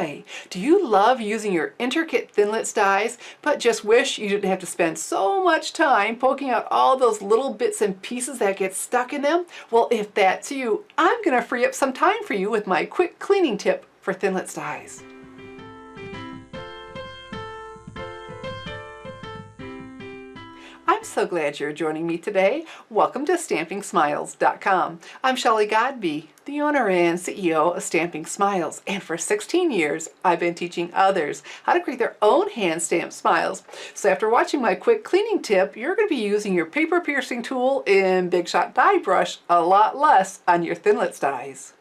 Hi! Do you love using your intricate Thinlits dies, but just wish you didn't have to spend so much time poking out all those little bits and pieces that get stuck in them? Well, if that's you, I'm going to free up some time for you with my quick cleaning tip for Thinlits dies. I'm so glad you're joining me today. Welcome to StampingSmiles.com. I'm Shelley Godby, the owner and CEO of Stamping Smiles, and for 16 years I've been teaching others how to create their own hand-stamped smiles. So after watching my quick cleaning tip, you're going to be using your paper piercing tool and Big Shot die brush a lot less on your Thinlits dies.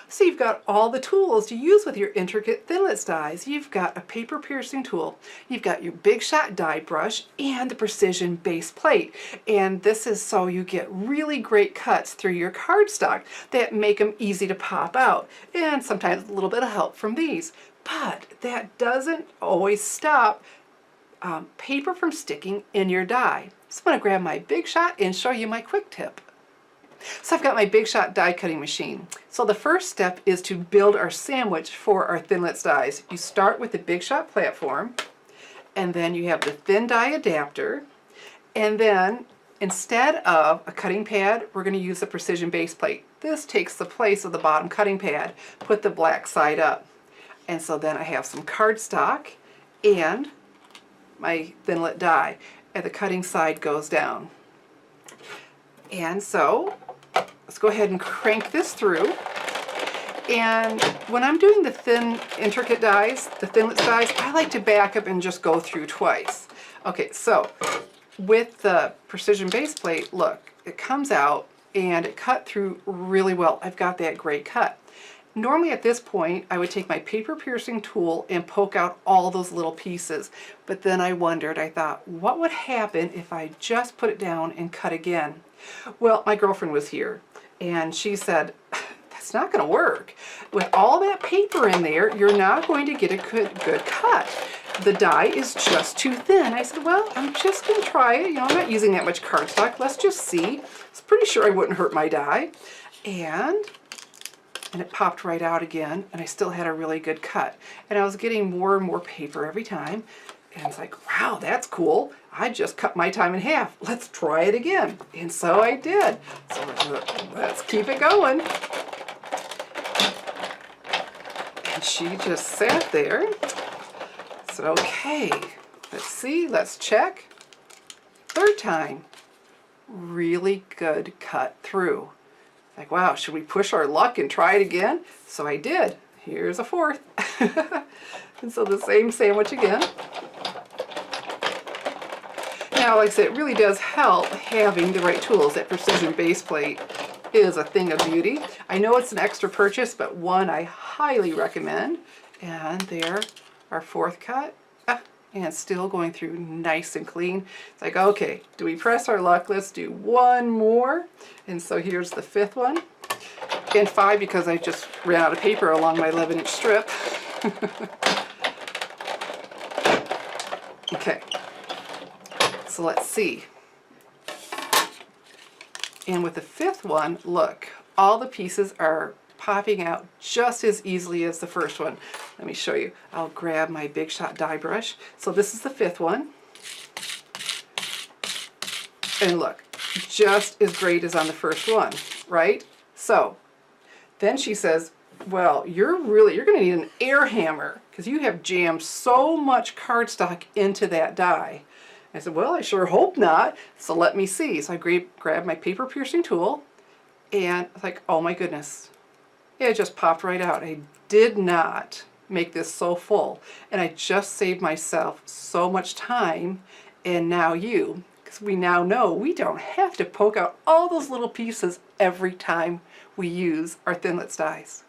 So you've got all the tools to use with your intricate Thinlits dies. You've got a paper piercing tool, you've got your Big Shot die brush, and the precision base plate. And this is so you get really great cuts through your cardstock that make them easy to pop out, and sometimes a little bit of help from these. But that doesn't always stop paper from sticking in your die. So I'm going to grab my Big Shot and show you my quick tip. So I've got my Big Shot die cutting machine. So the first step is to build our sandwich for our Thinlits dies. You start with the Big Shot platform, and then you have the thin die adapter, and then instead of a cutting pad, we're going to use the precision base plate. This takes the place of the bottom cutting pad. Put the black side up. And so then I have some cardstock and my Thinlit die, and the cutting side goes down. And so let's go ahead and crank this through. And when I'm doing the thin, intricate dies, the Thinlits dies, I like to back up and just go through twice. Okay, so with the precision base plate, look, it comes out and it cut through really well. I've got that great cut. Normally at this point, I would take my paper piercing tool and poke out all those little pieces. But then I wondered, I thought, what would happen if I just put it down and cut again? Well, my girlfriend was here, and she said, that's not going to work. With all that paper in there, you're not going to get a good cut. The die is just too thin. I said, well, I'm just going to try it. You know, I'm not using that much cardstock. Let's just see. I was pretty sure I wouldn't hurt my die. And it popped right out again, and I still had a really good cut. And I was getting more and more paper every time. And it's like, wow, that's cool. I just cut my time in half. Let's try it again. And so I did. So let's keep it going. And she just sat there. I said, okay, let's see, let's check. Third time, really good cut through. Like, wow, should we push our luck and try it again? So I did. Here's a fourth. And so the same sandwich again. Now, like I said, it really does help having the right tools. That precision base plate is a thing of beauty. I know it's an extra purchase, but one I highly recommend. And there, our fourth cut. And still going through nice and clean. It's like, okay, do we press our luck? Let's do one more. And so here's the fifth one. And 5 because I just ran out of paper along my 11-inch strip. Okay, so let's see. And with the fifth one, look, all the pieces are popping out just as easily as the first one. Let me show you. I'll grab my Big Shot die brush. So this is the fifth one. And look, just as great as on the first one, right? So then she says, well, you're going to need an air hammer because you have jammed so much cardstock into that die. I said, well, I sure hope not. So let me see. So I grabbed my paper piercing tool, and I was like, oh my goodness. It just popped right out. I did not make this so full, and I just saved myself so much time, and now you, because we now know we don't have to poke out all those little pieces every time we use our Thinlits dies.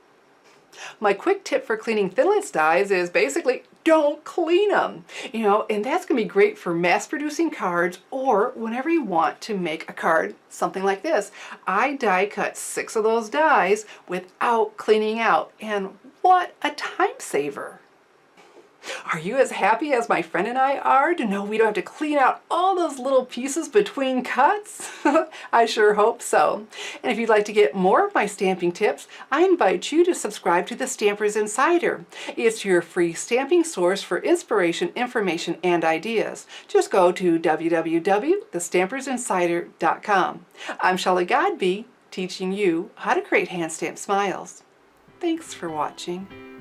My quick tip for cleaning Thinlits dies is basically don't clean them, you know, and that's going to be great for mass producing cards or whenever you want to make a card, something like this. I die cut 6 of those dies without cleaning out, and what a time saver. Are you as happy as my friend and I are to know we don't have to clean out all those little pieces between cuts? I sure hope so. And if you'd like to get more of my stamping tips, I invite you to subscribe to the Stampers Insider. It's your free stamping source for inspiration, information, and ideas. Just go to www.thestampersinsider.com. I'm Shelley Godby, teaching you how to create hand stamped smiles. Thanks for watching.